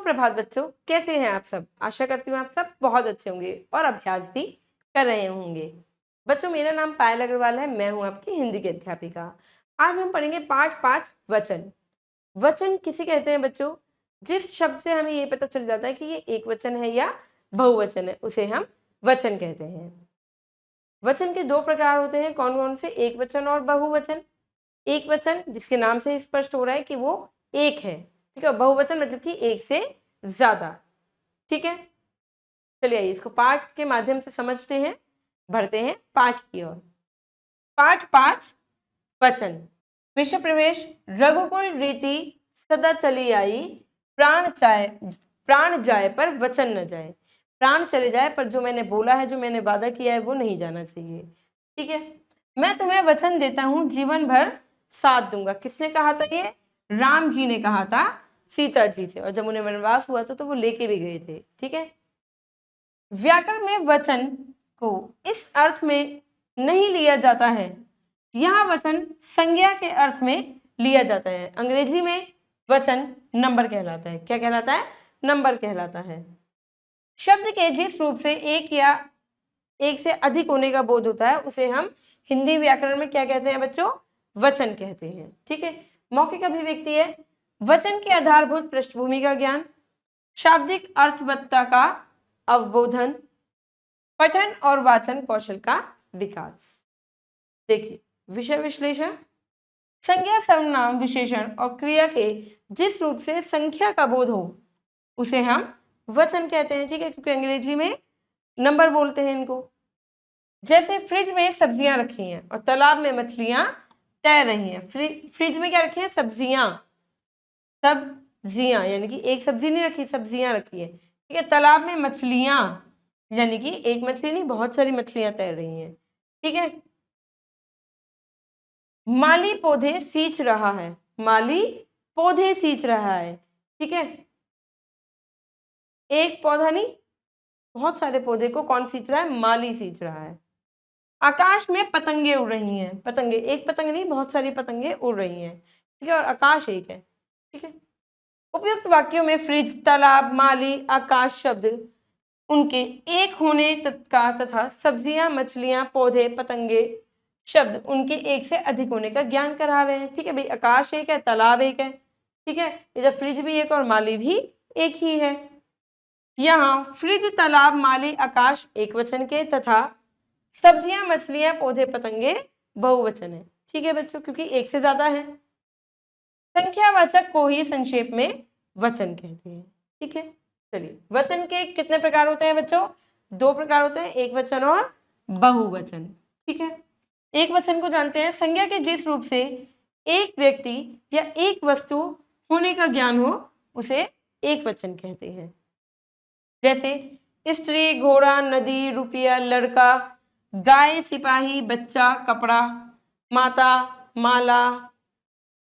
सुप्रभात बच्चों, कैसे हैं आप सब। आशा करती हूँ आप सब बहुत अच्छे होंगे और अभ्यास भी कर रहे होंगे। बच्चों, मेरा नाम पायल अग्रवाल है, मैं हूँ आपकी हिंदी की अध्यापिका। आज हम पढ़ेंगे पाठ 5 वचन। वचन किसे कहते हैं बच्चों? जिस शब्द से हमें ये पता चल जाता है कि ये एक वचन है या बहुवचन है, उसे हम वचन कहते हैं। वचन के 2 प्रकार होते हैं, कौन कौन से? एक वचन और बहुवचन। एक वचन जिसके नाम से स्पष्ट हो रहा है कि वो एक है, ठीक है। बहुवचन मतलब कि एक से ज्यादा, ठीक है। चलिए आइए इसको पाठ के माध्यम से समझते हैं, बढ़ते हैं पाठ की ओर। पाठ 5 वचन। विषय प्रवेश। रघुकुल रीति सदा चली आई, प्राण जाए पर वचन न जाए। प्राण चले जाए पर जो मैंने बोला है, जो मैंने वादा किया है, वो नहीं जाना चाहिए, ठीक है। मैं तुम्हें वचन देता हूं, जीवन भर साथ दूंगा। किसने कहा था ये? राम जी ने कहा था सीता जी से, और जब उन्हें वनवास हुआ था तो वो लेके भी गए थे, ठीक है। व्याकरण में वचन को इस अर्थ में नहीं लिया जाता है, यहाँ वचन संज्ञा के अर्थ में लिया जाता है। अंग्रेजी में वचन नंबर कहलाता है। क्या कहलाता है? नंबर कहलाता है। शब्द के जिस रूप से एक या एक से अधिक होने का बोध होता है, उसे हम हिंदी व्याकरण में क्या कहते हैं बच्चों? वचन कहते हैं, ठीक है। मौखिक अभिव्यक्ति है वचन की आधारभूत पृष्ठभूमि का ज्ञान, शाब्दिक अर्थवत्ता का अवबोधन, पठन और वाचन कौशल का विकास। देखिए विषय विश्लेषण। संज्ञा सर्वनाम विशेषण और क्रिया के जिस रूप से संख्या का बोध हो, उसे हम वचन कहते हैं, ठीक है, क्योंकि अंग्रेजी में नंबर बोलते हैं इनको। जैसे फ्रिज में सब्जियां रखी हैं और तालाब में मछलियां तैर रही हैं। फ्रिज में क्या रखी है? सब्जियां, सब्जियां यानी कि एक सब्जी नहीं रखी, सब्जियां रखी है, ठीक है। तालाब में मछलियां यानी कि एक मछली नहीं, बहुत सारी मछलियां तैर रही हैं, ठीक है। माली पौधे सींच रहा है, माली पौधे सींच रहा है, ठीक है। एक पौधा नहीं, बहुत सारे पौधे को कौन सींच रहा है? माली सींच रहा है। आकाश में पतंगे उड़ रही हैं, पतंगे, एक पतंग नहीं, बहुत सारी पतंगे उड़ रही हैं, ठीक है, और आकाश एक है, ठीक है। उपयुक्त वाक्यों में फ्रिज, तालाब, माली, आकाश शब्द उनके एक होने का तथा सब्जियां, मछलियां, पौधे, पतंगे शब्द उनके एक से अधिक होने का ज्ञान करा रहे हैं, ठीक है भाई। आकाश एक है, तालाब एक है, ठीक है, इधर फ्रिज भी एक और माली भी एक ही है। यहाँ फ्रिज, तालाब, माली, आकाश एक वचन के तथा सब्जियां, मछलियां, पौधे, पतंगे बहुवचन है, ठीक है बच्चों, क्योंकि एक से ज्यादा है। संख्यावाचक को ही संक्षेप में वचन कहते हैं, ठीक है। चलिए वचन के कितने प्रकार होते हैं बच्चों? 2 प्रकार होते हैं, एक वचन और बहुवचन, ठीक है। एक वचन को जानते हैं, संज्ञा के जिस रूप से एक व्यक्ति या एक वस्तु होने का ज्ञान हो, उसे एक वचन कहते हैं। जैसे स्त्री, घोड़ा, नदी, रुपया, लड़का, गाय, सिपाही, बच्चा, कपड़ा, माता, माला,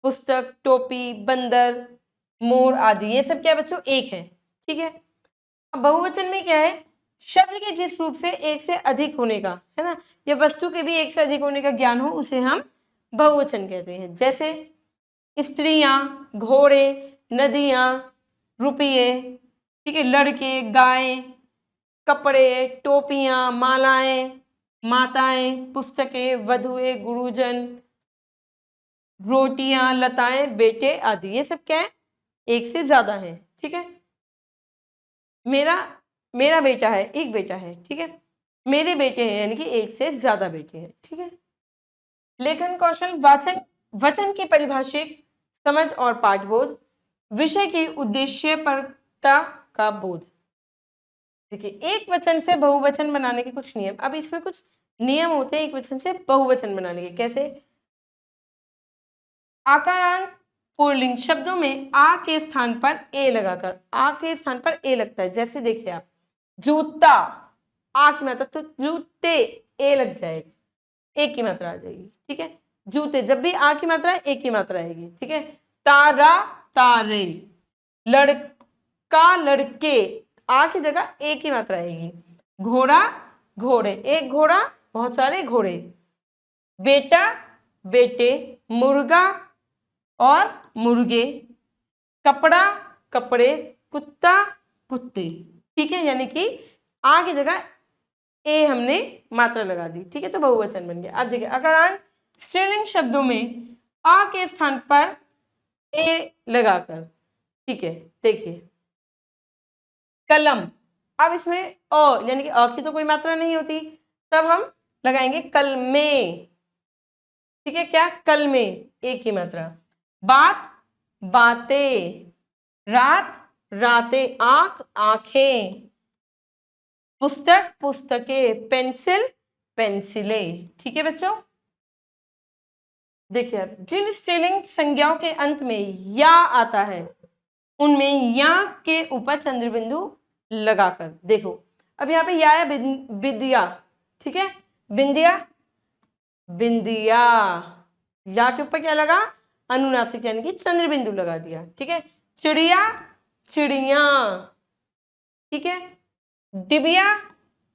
पुस्तक, टोपी, बंदर, मोर आदि, ये सब क्या बच्चों? एक है, ठीक है। अब बहुवचन में क्या है? शब्द के जिस रूप से एक से अधिक होने का, है ना, या वस्तु के भी एक से अधिक होने का ज्ञान हो, उसे हम बहुवचन कहते हैं। जैसे स्त्रियां, घोड़े, नदियां, रुपये, ठीक है, लड़के, गाय, कपड़े, टोपियां, मालाएं, माताएं, पुस्तकें, वधुएं, गुरुजन, रोटियां, लताएं, बेटे आदि, ये सब क्या है? एक से ज्यादा है, ठीक है। मेरा मेरा बेटा है, एक बेटा है, ठीक है। मेरे बेटे हैं यानी कि एक से ज्यादा बेटे हैं, ठीक है। लेखन कौशल। वचन की परिभाषिक समझ और पाठबोध, विषय की उद्देश्यपरता का बोध। देखिए एक वचन से बहुवचन बनाने के कुछ नियम, अब इसमें कुछ नियम होते हैं एक वचन से बहुवचन बनाने के। कैसे? आकारांत पुल्लिंग शब्दों में आ के स्थान पर ए लगाकर, आ के स्थान पर ए लगता है। जैसे देखिए आप, जूता, आ की मात्रा, तो जूते ए लग जाएगी, एक की मात्रा आ जाएगी, ठीक है। जूते, जब भी आ की मात्रा है, एक की मात्रा आएगी, ठीक है। तारा, तारे, लड़का, लड़के, आ की जगह एक की मात्रा आएगी। घोड़ा, घोड़े, एक घोड़ा, बहुत सारे घोड़े। बेटा, बेटे, मुर्गा और मुर्गे, कपड़ा, कपड़े, कुत्ता कुत्ते, ठीक है, यानी कि आ की जगह ए हमने मात्रा लगा दी, ठीक है, तो बहुवचन बन गया। अब देखिए अकारांत स्त्रीलिंग शब्दों में आ के स्थान पर ए लगाकर, ठीक है, देखिए कलम, अब इसमें अ यानी कि अ की तो कोई मात्रा नहीं होती, तब हम लगाएंगे कलमे, ठीक है, क्या कलमे, एक की मात्रा। बात बातें, रात रातें, आंख आंखें, पुस्तक पुस्तकें, पेंसिल पेंसिलें, ठीक है बच्चों। देखिए जिन स्त्रीलिंग संज्ञाओं के अंत में या आता है उनमें या के ऊपर चंद्र बिंदु लगाकर, देखो अब यहाँ पे या है विद्या, ठीक है, बिंदिया बिंदिया, या के ऊपर क्या लगा, अनुनासिक यानी कि चंद्र बिंदु लगा दिया, ठीक है। चिड़िया चिड़िया, ठीक है। डिबिया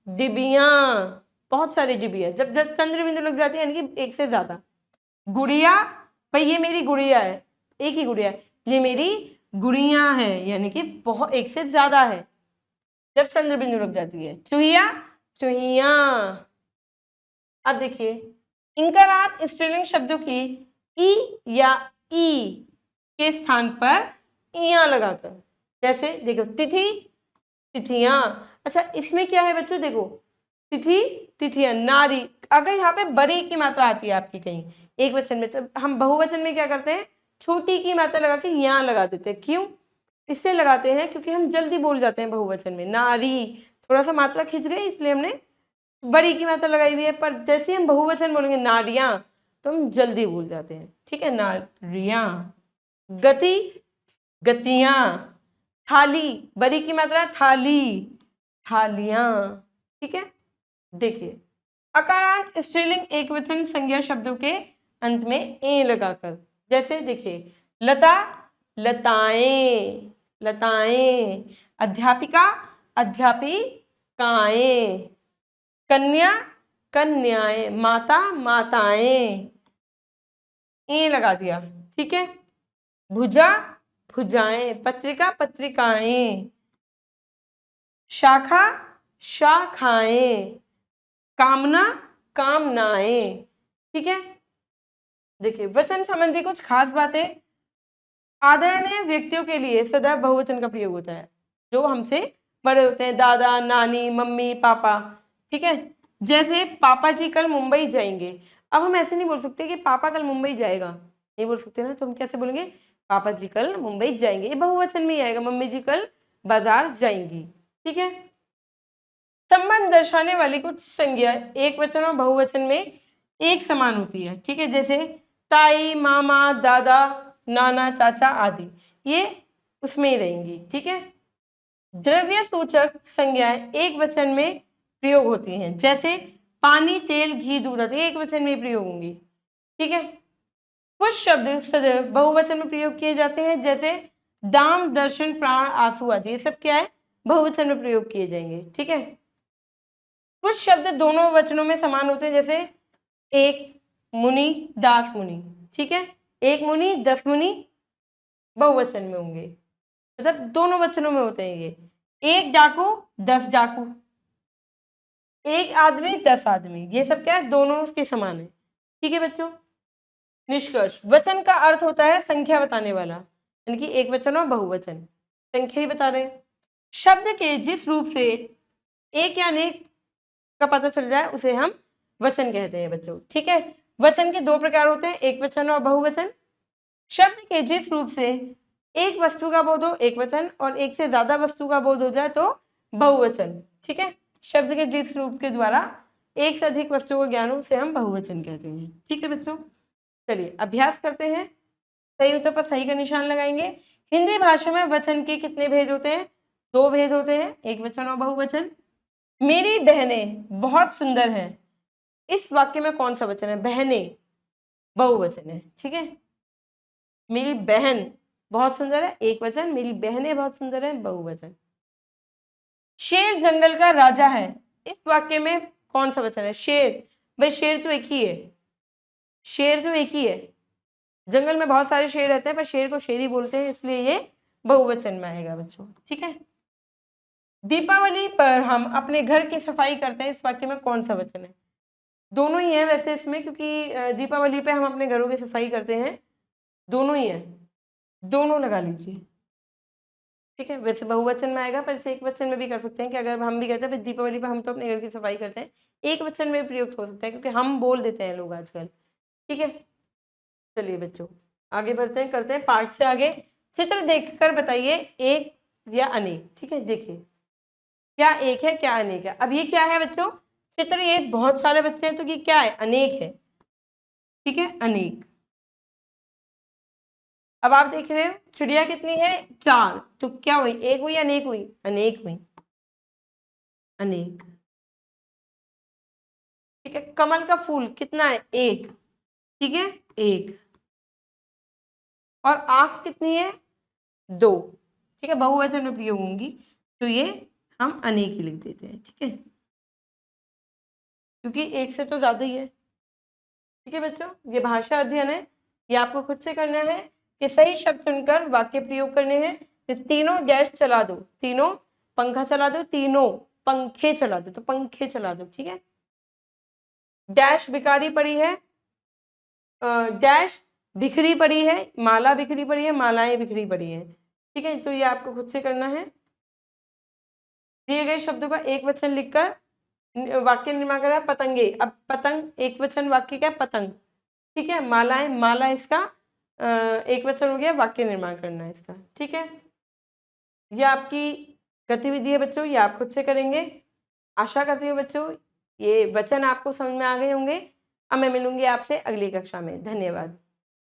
डिबिया, बहुत सारे डिबिया, जब जब चंद्र बिंदु लग जाती है यानी कि एक से ज्यादा। गुड़िया, भाई ये मेरी गुड़िया है, एक ही गुड़िया है, ये मेरी गुड़िया है यानी कि बहुत एक से ज्यादा है, जब चंद्र बिंदु लग जाती है। चूहिया चूहिया। अब देखिए इंकारात स्त्रीलिंग शब्दों की ई या ई के स्थान पर इया लगाकर, जैसे देखो तिथि तिथियां। अच्छा इसमें क्या है बच्चों, देखो तिथि तिथियां, नारी, अगर यहाँ पे बड़ी की मात्रा आती है आपकी कहीं एक वचन में, तो हम बहुवचन में क्या करते हैं, छोटी की मात्रा लगा के यहाँ लगा देते हैं। क्यों इससे लगाते हैं, क्योंकि हम जल्दी बोल जाते हैं बहुवचन में, नारी थोड़ा सा मात्रा खिंच गई इसलिए हमने बड़ी की मात्रा लगाई हुई है, पर जैसे ही हम बहुवचन बोलेंगे नारियां तो हम जल्दी भूल जाते हैं, ठीक है, नारियां। गति गतियां, थाली बड़ी की मात्रा थाली थालियां, ठीक है। देखिए अकारांत स्त्रीलिंग एकवचन संज्ञा शब्दों के अंत में ए लगाकर, जैसे देखिए लता लताएं लताएं, अध्यापिका अध्यापिकाएं, कन्या कन्याएं, माता माताएं, ए लगा दिया, ठीक है। भुजा भुजाएं, पत्रिका पत्रिकाएं, शाखा शाखाएं, कामना कामनाएं, ठीक है। देखिए वचन संबंधी कुछ खास बातें, आदरणीय व्यक्तियों के लिए सदैव बहुवचन का प्रयोग होता है, जो हमसे बड़े होते हैं, दादा नानी मम्मी पापा, ठीक है। जैसे पापा जी कल मुंबई जाएंगे, अब हम ऐसे नहीं बोल सकते कि पापा कल मुंबई जाएगा, नहीं बोल सकते ना, तो हम कैसे बोलेंगे, पापा जी कल मुंबई जाएंगे, ये बहुवचन में ही आएगा, मम्मी जी कल बाजार जाएंगी, ठीक है। संबंध दर्शाने वाली कुछ संज्ञा एक वचन और बहुवचन में एक समान होती है, ठीक है, जैसे ताई मामा दादा नाना चाचा आदि, ये उसमें ही रहेंगी, ठीक है। द्रव्य सूचक संज्ञाएं एक वचन में प्रयोग होती हैं, जैसे पानी तेल घी दूध आदि एक वचन में प्रयोग होंगी, ठीक है। कुछ शब्द सदैव बहुवचन में प्रयोग किए जाते हैं, जैसे दाम दर्शन प्राण आंसू आदि, ये सब क्या है, बहुवचन में प्रयोग किए जाएंगे, ठीक है। कुछ शब्द दोनों वचनों में समान होते हैं, जैसे एक मुनि दास मुनि, ठीक है, एक मुनि 10 मुनि बहुवचन में होंगे, मतलब दोनों वचनों में होते हैं ये। एक डाकू 10 डाकू, एक आदमी 10 आदमी, ये सब क्या है, दोनों उसके समान है, ठीक है बच्चों। निष्कर्ष, वचन का अर्थ होता है संख्या बताने वाला, यानी कि एक वचन और बहुवचन संख्या ही बता रहे हैं। शब्द के जिस रूप से एक या अनेक का पता चल जाए उसे हम वचन कहते हैं बच्चों, ठीक है। वचन के दो प्रकार होते हैं, एक वचन और बहुवचन। शब्द के जिस रूप से एक वस्तु का बोध हो एक वचन, और एक से ज्यादा वस्तु का बोध हो जाए तो बहुवचन, ठीक है। शब्द के जिस रूप के द्वारा एक से अधिक वस्तु का ज्ञान हो उसे हम बहुवचन कहते हैं, ठीक है बच्चों। चलिए अभ्यास करते हैं, सही उत्तर पर सही का निशान लगाएंगे। हिंदी भाषा में वचन के कितने भेद होते हैं, 2 भेद होते हैं, एक वचन और बहुवचन। मेरी बहनें बहुत सुंदर हैं, इस वाक्य में कौन सा वचन है, बहनें बहुवचन है, ठीक है। मेरी बहन बहुत सुंदर है एक वचन, मेरी बहनें बहुत सुंदर है बहुवचन। शेर जंगल का राजा है, इस वाक्य में कौन सा वचन है, शेर, भाई शेर तो एक ही है, शेर तो एक ही है, जंगल में बहुत सारे शेर रहते हैं पर शेर को शेर ही बोलते हैं, इसलिए ये बहुवचन में आएगा बच्चों, ठीक है। दीपावली पर हम अपने घर की सफाई करते हैं, इस वाक्य में कौन सा वचन है? दोनों ही है वैसे इसमें, क्योंकि दीपावली पे हम अपने घरों की सफाई करते हैं, दोनों ही है, दोनों लगा लीजिए, ठीक है। वैसे बहुवचन में आएगा, पर इसे एक वचन में भी कर सकते हैं कि अगर हम भी कहते हैं दीपावली पे हम तो अपने घर की सफाई करते हैं, एक वचन में प्रयुक्त हो सकता है क्योंकि हम बोल देते हैं लोग आजकल, ठीक है। चलिए बच्चों आगे बढ़ते हैं, करते हैं पाठ से आगे। चित्र देखकर बताइए एक या अनेक, ठीक है। देखिए क्या एक है क्या अनेक है। अब ये क्या है बच्चों? चित्र, ये बहुत सारे बच्चे हैं तो ये क्या है? अनेक है, ठीक है, अनेक। अब आप देख रहे हो चिड़िया कितनी है? 4, तो क्या हुई? एक हुई अनेक हुई? अनेक हुई, अनेक, ठीक है। कमल का फूल कितना है? 1, ठीक है, 1। और आंख कितनी है? 2, ठीक है, बहुवचन में प्रयोग होंगी तो ये हम अनेक ही लिख देते हैं, ठीक है, क्योंकि एक से तो ज्यादा ही है, ठीक है बच्चों। ये भाषा अध्ययन है, ये आपको खुद से करना है कि सही शब्द चुनकर वाक्य प्रयोग करने हैं। तो तीनों डैश चला दो, तीनों पंखा चला दो, तीनों पंखे चला दो, तो पंखे चला दो, ठीक है। डैश बिकारी पड़ी है, डैश बिखरी पड़ी है, माला बिखरी पड़ी है, मालाएं बिखरी पड़ी है, ठीक है। तो ये आपको खुद से करना है। दिए गए शब्दों का एक वचन लिखकर वाक्य निर्माण करा। पतंगे, अब पतंग एक वचन वाक्य क्या? पतंग, ठीक है। मालाएं, माला इसका एक वचन हो गया, वाक्य निर्माण करना है इसका, ठीक है। ये आपकी गतिविधि है बच्चों, ये आप खुद से करेंगे। आशा करती हूँ बच्चों ये वचन आपको समझ में आ गए होंगे। अब मैं मिलूंगी आपसे अगली कक्षा में। धन्यवाद।